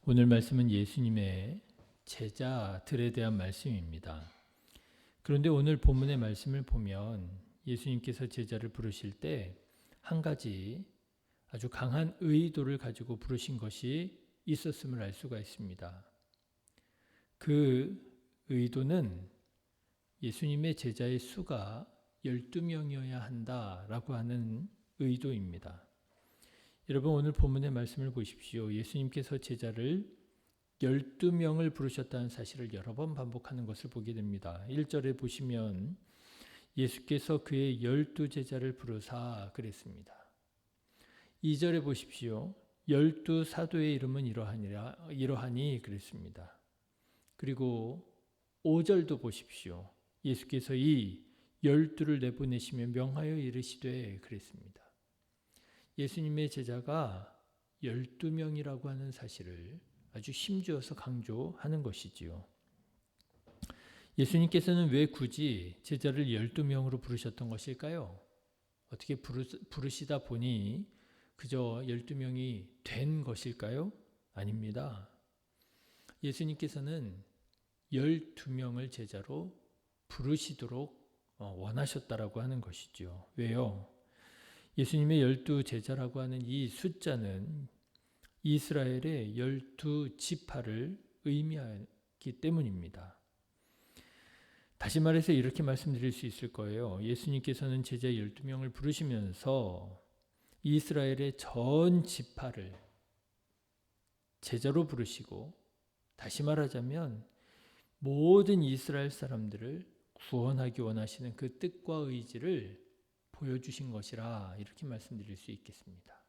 오늘 말씀은 예수님의 제자들에 대한 말씀입니다. 그런데 오늘 본문의 말씀을 보면 예수님께서 제자를 부르실 때 한 가지 아주 강한 의도를 가지고 부르신 것이 있었음을 알 수가 있습니다. 그 의도는 예수님의 제자의 수가 12명이어야 한다라고 하는 의도입니다. 여러분 오늘 본문의 말씀을 보십시오. 예수님께서 제자를 12명을 부르셨다는 사실을 여러 번 반복하는 것을 보게 됩니다. 1절에 보시면 예수께서 그의 12제자를 부르사 그랬습니다. 2절에 보십시오. 12사도의 이름은 이러하니 그랬습니다. 그리고 5절도 보십시오. 예수께서 이 12를 내보내시며 명하여 이르시되 그랬습니다. 예수님의 제자가 12명이라고 하는 사실을 아주 힘주어서 강조하는 것이지요. 예수님께서는 왜 굳이 제자를 12명으로 부르셨던 것일까요? 어떻게 부르시다 보니 그저 12명이 된 것일까요? 아닙니다. 예수님께서는 12명을 제자로 부르시도록 원하셨다라고 하는 것이죠. 왜요? 예수님의 12제자라고 하는 이 숫자는 이스라엘의 12지파를 의미하기 때문입니다. 다시 말해서 이렇게 말씀드릴 수 있을 거예요. 예수님께서는 제자 12명을 부르시면서 이스라엘의 전 지파를 제자로 부르시고, 다시 말하자면 모든 이스라엘 사람들을 구원하기 원하시는 그 뜻과 의지를 보여주신 것이라 이렇게 말씀드릴 수 있겠습니다.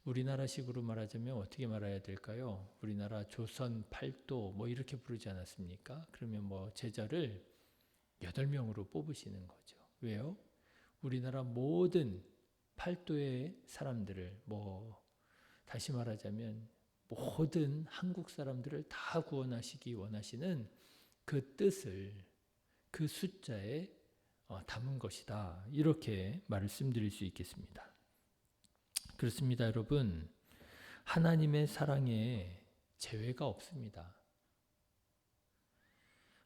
우리나라식으로 말하자면 어떻게 말해야 될까요? 우리나라 조선 팔도 이렇게 부르지 않았습니까? 그러면 제자를 8명으로 뽑으시는 거죠. 왜요? 우리나라 모든 팔도의 사람들을 다시 말하자면 모든 한국 사람들을 다 구원하시기 원하시는 그 뜻을 그 숫자에 담은 것이다. 이렇게 말씀드릴 수 있겠습니다. 그렇습니다, 여러분. 하나님의 사랑에 제외가 없습니다.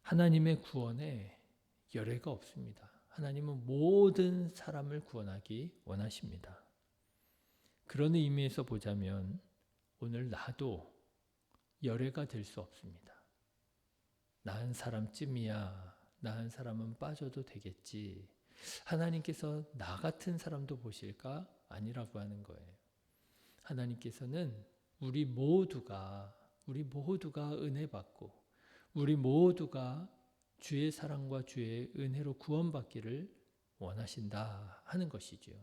하나님의 구원에 열애가 없습니다. 하나님은 모든 사람을 구원하기 원하십니다. 그런 의미에서 보자면 오늘 나도 열애가 될 수 없습니다. 나 한 사람쯤이야. 나 한 사람은 빠져도 되겠지. 하나님께서 나 같은 사람도 보실까? 아니라고 하는 거예요. 하나님께서는 우리 모두가 은혜 받고 우리 모두가 주의 사랑과 주의 은혜로 구원받기를 원하신다 하는 것이죠.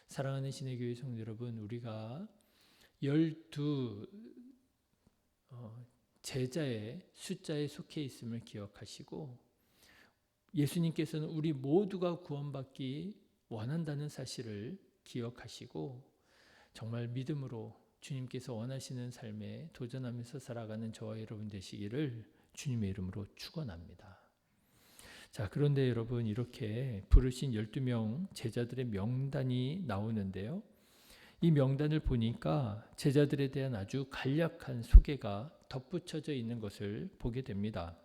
사랑하는 신의교회 성도 여러분, 우리가 12 제자의 숫자에 속해 있음을 기억하시고 예수님께서는 우리 모두가 구원받기 원한다는 사실을 기억하시고 정말 믿음으로 주님께서 원하시는 삶에 도전하면서 살아가는 저와 여러분 되시기를 주님의 이름으로 축원합니다. 자, 그런데 여러분 이렇게 부르신 12명 제자들의 명단이 나오는데요. 이 명단을 보니까 제자들에 대한 아주 간략한 소개가 덧붙여져 있는 것을 보게 됩니다.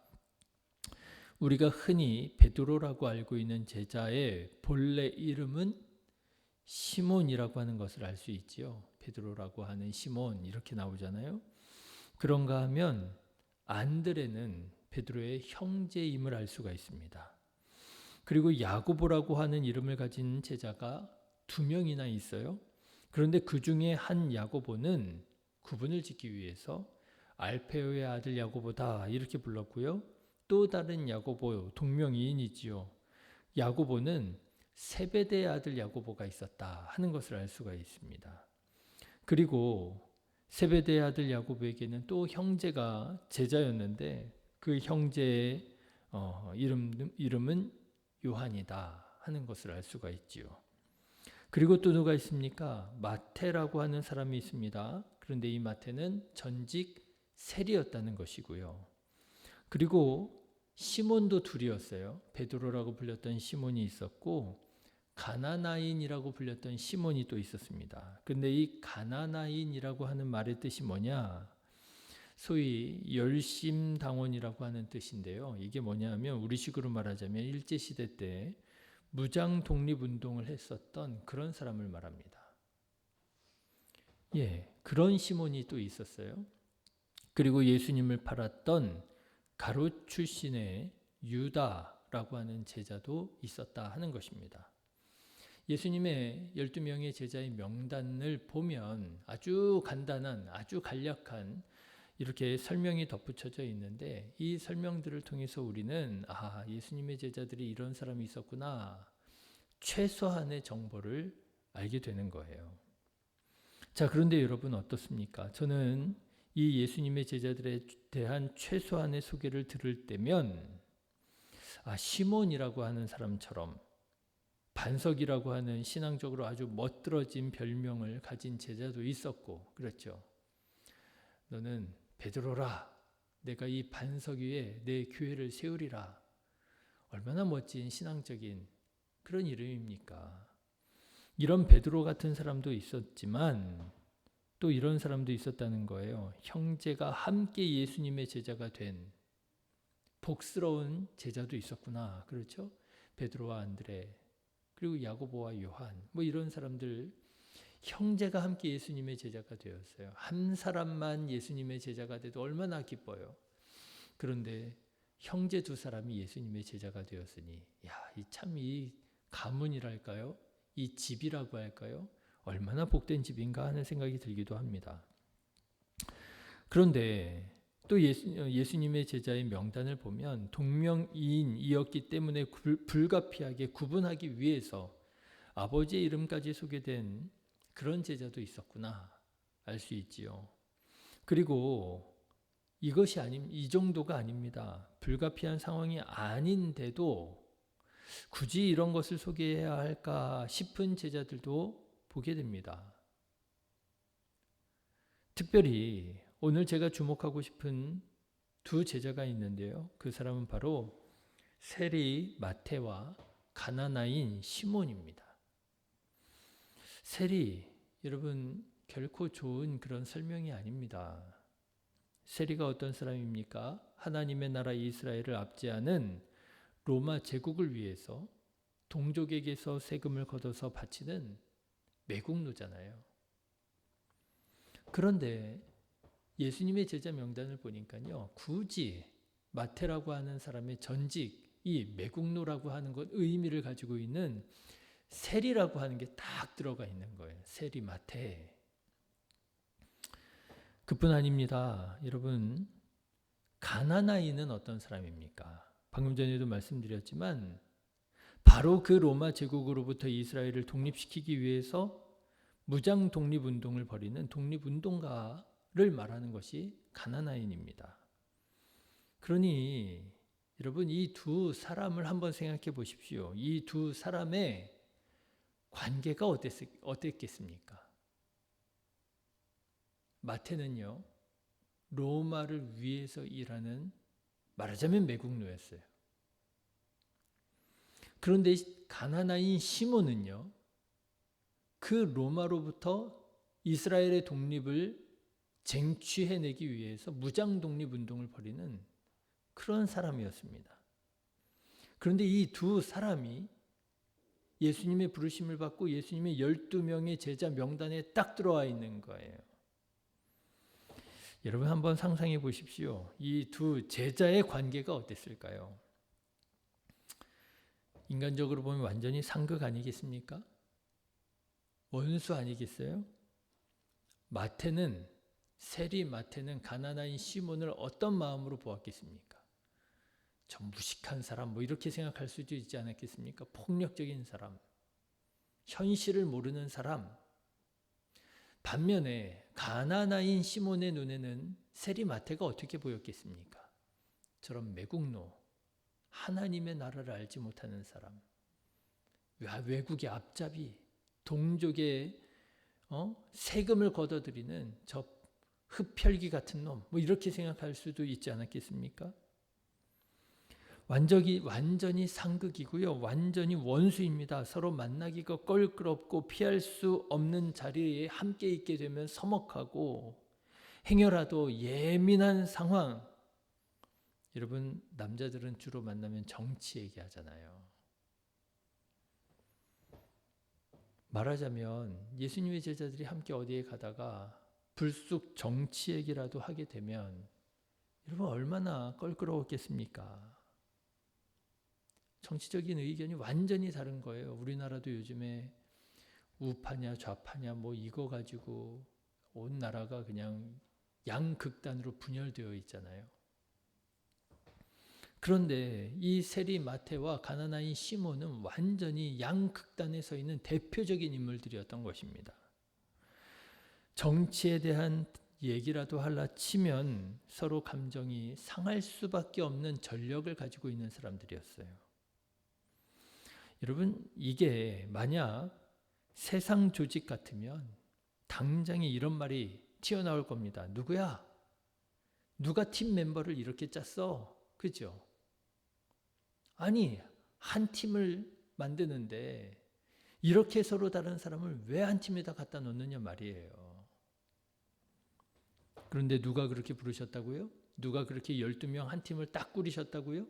우리가 흔히 베드로라고 알고 있는 제자의 본래 이름은 시몬이라고 하는 것을 알 수 있지요. 베드로라고 하는 시몬 이렇게 나오잖아요. 그런가 하면 안드레는 베드로의 형제임을 알 수가 있습니다. 그리고 야고보라고 하는 이름을 가진 제자가 2명이나 있어요. 그런데 그 중에 한 야고보는 구분을 짓기 위해서 알페오의 아들 야고보다 이렇게 불렀고요. 또 다른 야고보 동명이인이지요. 야고보는 세베대의 아들 야고보가 있었다 하는 것을 알 수가 있습니다. 그리고 세베대의 아들 야고보에게는 또 형제가 제자였는데 그 형제의 이름은 요한이다 하는 것을 알 수가 있지요. 그리고 또 누가 있습니까? 마태라고 하는 사람이 있습니다. 그런데 이 마태는 전직 세리였다는 것이고요. 그리고 시몬도 둘이었어요. 베드로라고 불렸던 시몬이 있었고 가나나인이라고 불렸던 시몬이 또 있었습니다. 그런데 이 가나나인이라고 하는 말의 뜻이 뭐냐? 소위 열심당원이라고 하는 뜻인데요. 이게 뭐냐면 우리식으로 말하자면 일제시대 때 무장 독립운동을 했었던 그런 사람을 말합니다. 예, 그런 시몬이 또 있었어요. 그리고 예수님을 팔았던 가롯 출신의 유다라고 하는 제자도 있었다 하는 것입니다. 예수님의 12명의 제자의 명단을 보면 아주 간단한, 아주 간략한 이렇게 설명이 덧붙여져 있는데 이 설명들을 통해서 우리는 예수님의 제자들이 이런 사람이 있었구나, 최소한의 정보를 알게 되는 거예요. 자, 그런데 여러분 어떻습니까? 저는 이 예수님의 제자들에 대한 최소한의 소개를 들을 때면 시몬이라고 하는 사람처럼 반석이라고 하는 신앙적으로 아주 멋들어진 별명을 가진 제자도 있었고, 그렇죠. 너는 베드로라, 내가 이 반석 위에 내 교회를 세우리라. 얼마나 멋진 신앙적인 그런 이름입니까? 이런 베드로 같은 사람도 있었지만 또 이런 사람도 있었다는 거예요. 형제가 함께 예수님의 제자가 된 복스러운 제자도 있었구나. 그렇죠? 베드로와 안드레, 그리고 야고보와 요한, 이런 사람들 형제가 함께 예수님의 제자가 되었어요. 한 사람만 예수님의 제자가 돼도 얼마나 기뻐요. 그런데 형제 두 사람이 예수님의 제자가 되었으니 이 가문이랄까요? 이 집이라고 할까요? 얼마나 복된 집인가 하는 생각이 들기도 합니다. 그런데 또 예수님의 제자의 명단을 보면 동명이인이었기 때문에 불가피하게 구분하기 위해서 아버지의 이름까지 소개된 그런 제자도 있었구나 알 수 있지요. 그리고 이 정도가 아닙니다. 불가피한 상황이 아닌데도 굳이 이런 것을 소개해야 할까 싶은 제자들도 보게 됩니다. 특별히 오늘 제가 주목하고 싶은 두 제자가 있는데요. 그 사람은 바로 세리 마태와 가나나인 시몬입니다. 세리, 여러분 결코 좋은 그런 설명이 아닙니다. 세리가 어떤 사람입니까? 하나님의 나라 이스라엘을 압제하는 로마 제국을 위해서 동족에게서 세금을 걷어서 바치는 매국노잖아요. 그런데 예수님의 제자 명단을 보니까요, 굳이 마태라고 하는 사람의 전직, 이 매국노라고 하는 것 의미를 가지고 있는 세리라고 하는 게 딱 들어가 있는 거예요. 세리 마태. 그뿐 아닙니다. 여러분, 가나나인은 어떤 사람입니까? 방금 전에도 말씀드렸지만 바로 그 로마 제국으로부터 이스라엘을 독립시키기 위해서 무장 독립운동을 벌이는 독립운동가를 말하는 것이 가나나인입니다. 그러니 여러분, 이 두 사람을 한번 생각해 보십시오. 이 두 사람의 관계가 어땠겠습니까? 마태는요, 로마를 위해서 일하는 말하자면 매국노였어요. 그런데 가나나인 시몬은요, 그 로마로부터 이스라엘의 독립을 쟁취해내기 위해서 무장 독립운동을 벌이는 그런 사람이었습니다. 그런데 이 두 사람이 예수님의 부르심을 받고 예수님의 12명의 제자 명단에 딱 들어와 있는 거예요. 여러분 한번 상상해 보십시오. 이 두 제자의 관계가 어땠을까요? 인간적으로 보면 완전히 상극 아니겠습니까? 원수 아니겠어요? 세리 마태는 가나나인 시몬을 어떤 마음으로 보았겠습니까? 저 무식한 사람 이렇게 생각할 수도 있지 않았겠습니까? 폭력적인 사람, 현실을 모르는 사람. 반면에 가나나인 시몬의 눈에는 세리 마태가 어떻게 보였겠습니까? 저런 매국노, 하나님의 나라를 알지 못하는 사람, 외국의 앞잡이, 동족의 세금을 걷어들이는 저 흡혈귀 같은 놈, 이렇게 생각할 수도 있지 않았겠습니까? 완전히 상극이고요. 완전히 원수입니다. 서로 만나기가 껄끄럽고 피할 수 없는 자리에 함께 있게 되면 서먹하고 행여라도 예민한 상황, 여러분 남자들은 주로 만나면 정치 얘기하잖아요. 말하자면 예수님의 제자들이 함께 어디에 가다가 불쑥 정치 얘기라도 하게 되면 여러분 얼마나 껄끄러웠겠습니까? 정치적인 의견이 완전히 다른 거예요. 우리나라도 요즘에 우파냐 좌파냐 뭐 이거 가지고 온 나라가 그냥 양극단으로 분열되어 있잖아요. 그런데 이 세리 마태와 가나나인 시몬은 완전히 양극단에 서 있는 대표적인 인물들이었던 것입니다. 정치에 대한 얘기라도 하려 치면 서로 감정이 상할 수밖에 없는 전력을 가지고 있는 사람들이었어요. 여러분, 이게 만약 세상 조직 같으면 당장에 이런 말이 튀어나올 겁니다. 누구야? 누가 팀 멤버를 이렇게 짰어? 그죠? 아니, 한 팀을 만드는데 이렇게 서로 다른 사람을 왜 한 팀에다 갖다 놓느냐 말이에요. 그런데 누가 그렇게 부르셨다고요? 누가 그렇게 12명 한 팀을 딱 꾸리셨다고요?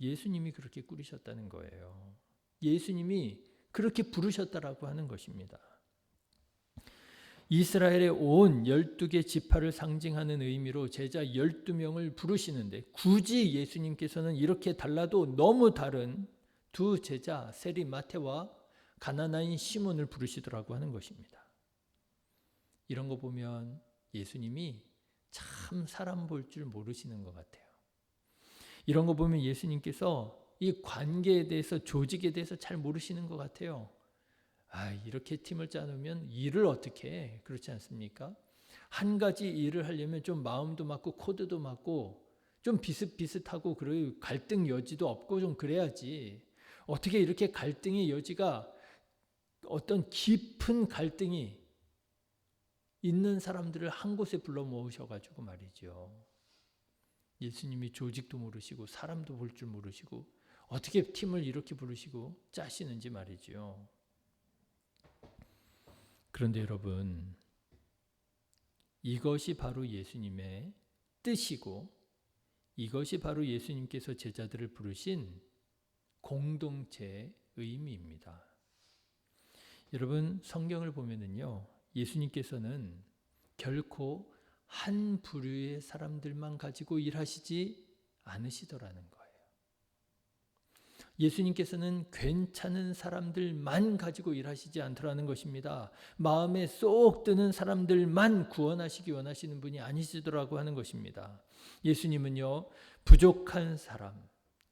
예수님이 그렇게 꾸리셨다는 거예요. 예수님이 그렇게 부르셨다라고 하는 것입니다. 이스라엘의 온 12개 지파를 상징하는 의미로 제자 12명을 부르시는데 굳이 예수님께서는 이렇게 달라도 너무 다른 두 제자 세리 마태와 가나나인 시몬을 부르시더라고 하는 것입니다. 이런 거 보면 예수님이 참 사람 볼 줄 모르시는 것 같아요. 이런 거 보면 예수님께서 이 관계에 대해서 조직에 대해서 잘 모르시는 것 같아요. 이렇게 팀을 짜놓으면 일을 어떻게 해? 그렇지 않습니까? 한 가지 일을 하려면 좀 마음도 맞고 코드도 맞고 좀 비슷비슷하고 그리고 갈등 여지도 없고 좀 그래야지. 어떻게 이렇게 갈등의 여지가 어떤 깊은 갈등이 있는 사람들을 한 곳에 불러 모으셔가지고 말이죠. 예수님이 조직도 모르시고 사람도 볼 줄 모르시고 어떻게 팀을 이렇게 부르시고 짜시는지 말이죠. 그런데 여러분, 이것이 바로 예수님의 뜻이고 이것이 바로 예수님께서 제자들을 부르신 공동체의 의미입니다. 여러분, 성경을 보면은요, 예수님께서는 결코 한 부류의 사람들만 가지고 일하시지 않으시더라는 거예요. 예수님께서는 괜찮은 사람들만 가지고 일하시지 않더라는 것입니다. 마음에 쏙 드는 사람들만 구원하시기 원하시는 분이 아니시더라고 하는 것입니다. 예수님은요, 부족한 사람,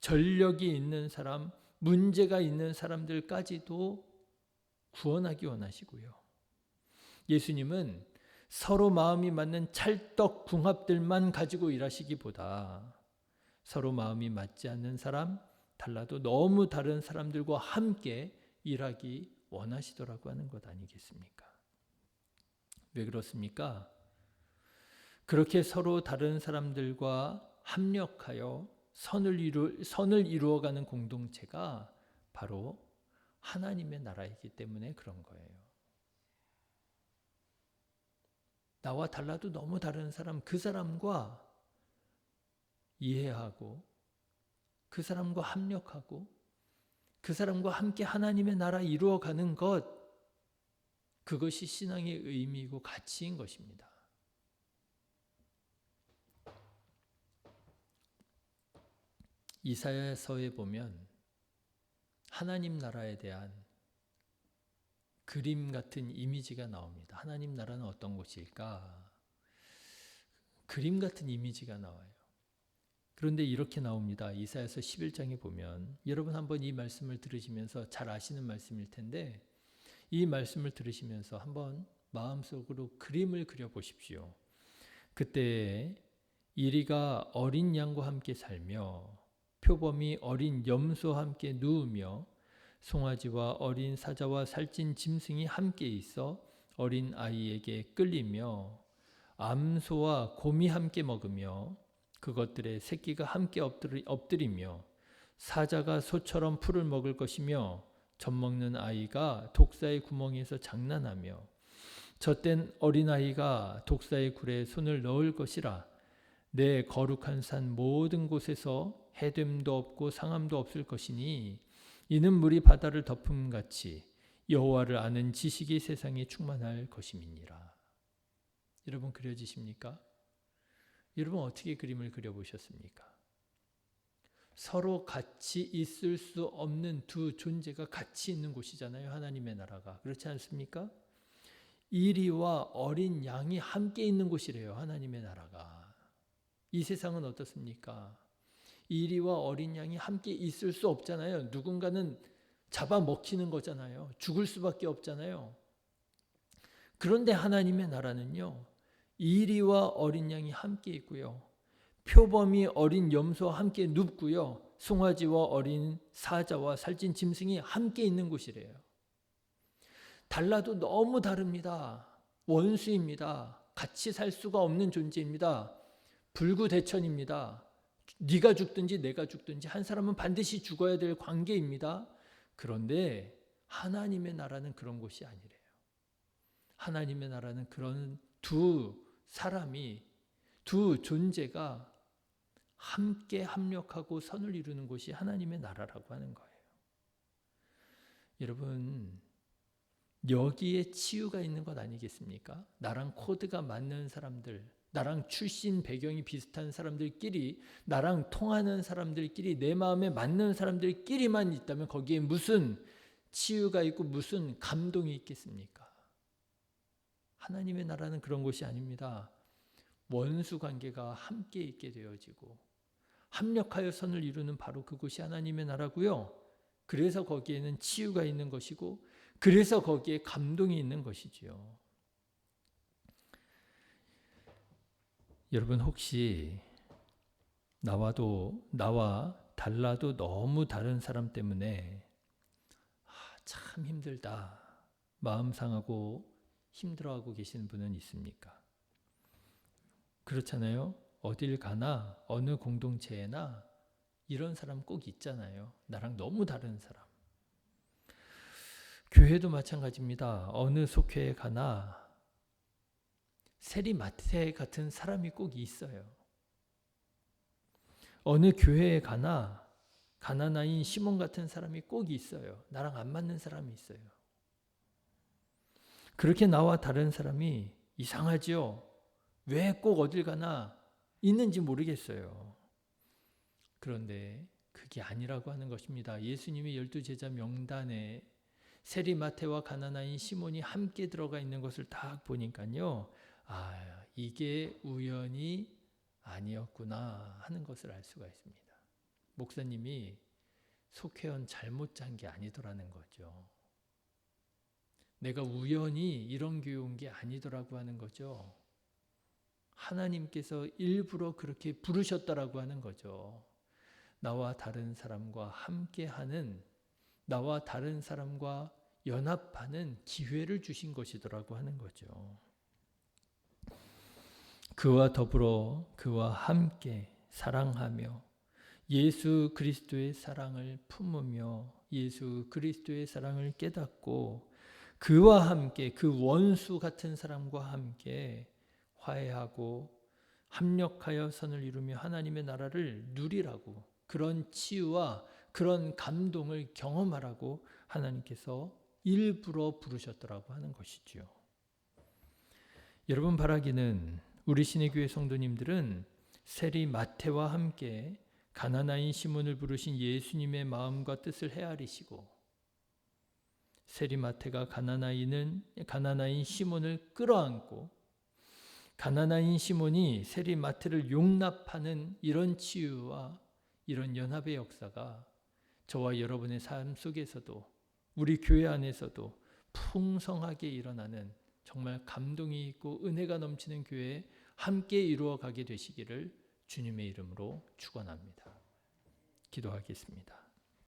전력이 있는 사람, 문제가 있는 사람들까지도 구원하기 원하시고요. 예수님은 서로 마음이 맞는 찰떡궁합들만 가지고 일하시기보다 서로 마음이 맞지 않는 사람, 달라도 너무 다른 사람들과 함께 일하기 원하시더라고 하는 것 아니겠습니까? 왜 그렇습니까? 그렇게 서로 다른 사람들과 합력하여 선을 이루어가는 공동체가 바로 하나님의 나라이기 때문에 그런 거예요. 나와 달라도 너무 다른 사람, 그 사람과 이해하고 그 사람과 합력하고 그 사람과 함께 하나님의 나라 이루어가는 것, 그것이 신앙의 의미이고 가치인 것입니다. 이사야서에 보면 하나님 나라에 대한 그림 같은 이미지가 나옵니다. 하나님 나라는 어떤 곳일까? 그림 같은 이미지가 나와요. 그런데 이렇게 나옵니다. 이사야서 11장에 보면, 여러분 한번 이 말씀을 들으시면서 잘 아시는 말씀일 텐데 이 말씀을 들으시면서 한번 마음속으로 그림을 그려보십시오. 그때 이리가 어린 양과 함께 살며 표범이 어린 염소와 함께 누우며 송아지와 어린 사자와 살찐 짐승이 함께 있어 어린 아이에게 끌리며 암소와 곰이 함께 먹으며 그것들의 새끼가 함께 엎드리며 사자가 소처럼 풀을 먹을 것이며 젖먹는 아이가 독사의 구멍에서 장난하며 젖된 어린아이가 독사의 굴에 손을 넣을 것이라. 내 거룩한 산 모든 곳에서 해됨도 없고 상함도 없을 것이니 이는 물이 바다를 덮음같이 여호와를 아는 지식이 세상에 충만할 것임이니라. 여러분 그려지십니까? 여러분 어떻게 그림을 그려보셨습니까? 서로 같이 있을 수 없는 두 존재가 같이 있는 곳이잖아요. 하나님의 나라가. 그렇지 않습니까? 이리와 어린 양이 함께 있는 곳이래요. 하나님의 나라가. 이 세상은 어떻습니까? 이리와 어린 양이 함께 있을 수 없잖아요. 누군가는 잡아먹히는 거잖아요. 죽을 수밖에 없잖아요. 그런데 하나님의 나라는요. 이리와 어린 양이 함께 있고요. 표범이 어린 염소와 함께 눕고요. 송아지와 어린 사자와 살찐 짐승이 함께 있는 곳이래요. 달라도 너무 다릅니다. 원수입니다. 같이 살 수가 없는 존재입니다. 불구대천입니다. 네가 죽든지 내가 죽든지 한 사람은 반드시 죽어야 될 관계입니다. 그런데 하나님의 나라는 그런 곳이 아니래요. 하나님의 나라는 그런 두 사람이, 두 존재가 함께 합력하고 선을 이루는 곳이 하나님의 나라라고 하는 거예요. 여러분, 여기에 치유가 있는 것 아니겠습니까? 나랑 코드가 맞는 사람들, 나랑 출신 배경이 비슷한 사람들끼리, 나랑 통하는 사람들끼리, 내 마음에 맞는 사람들끼리만 있다면 거기에 무슨 치유가 있고 무슨 감동이 있겠습니까? 하나님의 나라는 그런 곳이 아닙니다. 원수 관계가 함께 있게 되어지고 합력하여 선을 이루는 바로 그곳이 하나님의 나라고요. 그래서 거기에는 치유가 있는 것이고 그래서 거기에 감동이 있는 것이지요. 여러분 혹시 나와 달라도 너무 다른 사람 때문에 참 힘들다, 마음 상하고 힘들어하고 계시는 분은 있습니까? 그렇잖아요. 어딜 가나 어느 공동체에나 이런 사람 꼭 있잖아요. 나랑 너무 다른 사람. 교회도 마찬가지입니다. 어느 속회에 가나 세리마태 같은 사람이 꼭 있어요. 어느 교회에 가나 가나나인 시몬 같은 사람이 꼭 있어요. 나랑 안 맞는 사람이 있어요. 그렇게 나와 다른 사람이 이상하지요? 왜 꼭 어딜 가나 있는지 모르겠어요. 그런데 그게 아니라고 하는 것입니다. 예수님의 12제자 명단에 세리마태와 가나나인 시몬이 함께 들어가 있는 것을 딱 보니까요. 이게 우연이 아니었구나 하는 것을 알 수가 있습니다. 목사님이 속회원 잘못 짠 게 아니더라는 거죠. 내가 우연히 이런 교회 온 게 아니더라고 하는 거죠. 하나님께서 일부러 그렇게 부르셨다라고 하는 거죠. 나와 다른 사람과 함께하는, 나와 다른 사람과 연합하는 기회를 주신 것이더라고 하는 거죠. 그와 더불어 그와 함께 사랑하며 예수 그리스도의 사랑을 품으며 예수 그리스도의 사랑을 깨닫고 그와 함께 그 원수 같은 사람과 함께 화해하고 합력하여 선을 이루며 하나님의 나라를 누리라고, 그런 치유와 그런 감동을 경험하라고 하나님께서 일부러 부르셨더라고 하는 것이지요. 여러분 바라기는 우리 신의교회 성도님들은 세리마태와 함께 가나나인 시몬을 부르신 예수님의 마음과 뜻을 헤아리시고 세리마태가 가나나인 시몬을 끌어안고 가나나인 시몬이 세리마태를 용납하는 이런 치유와 이런 연합의 역사가 저와 여러분의 삶 속에서도 우리 교회 안에서도 풍성하게 일어나는 정말 감동이 있고 은혜가 넘치는 교회에 함께 이루어가게 되시기를 주님의 이름으로 축원합니다. 기도하겠습니다.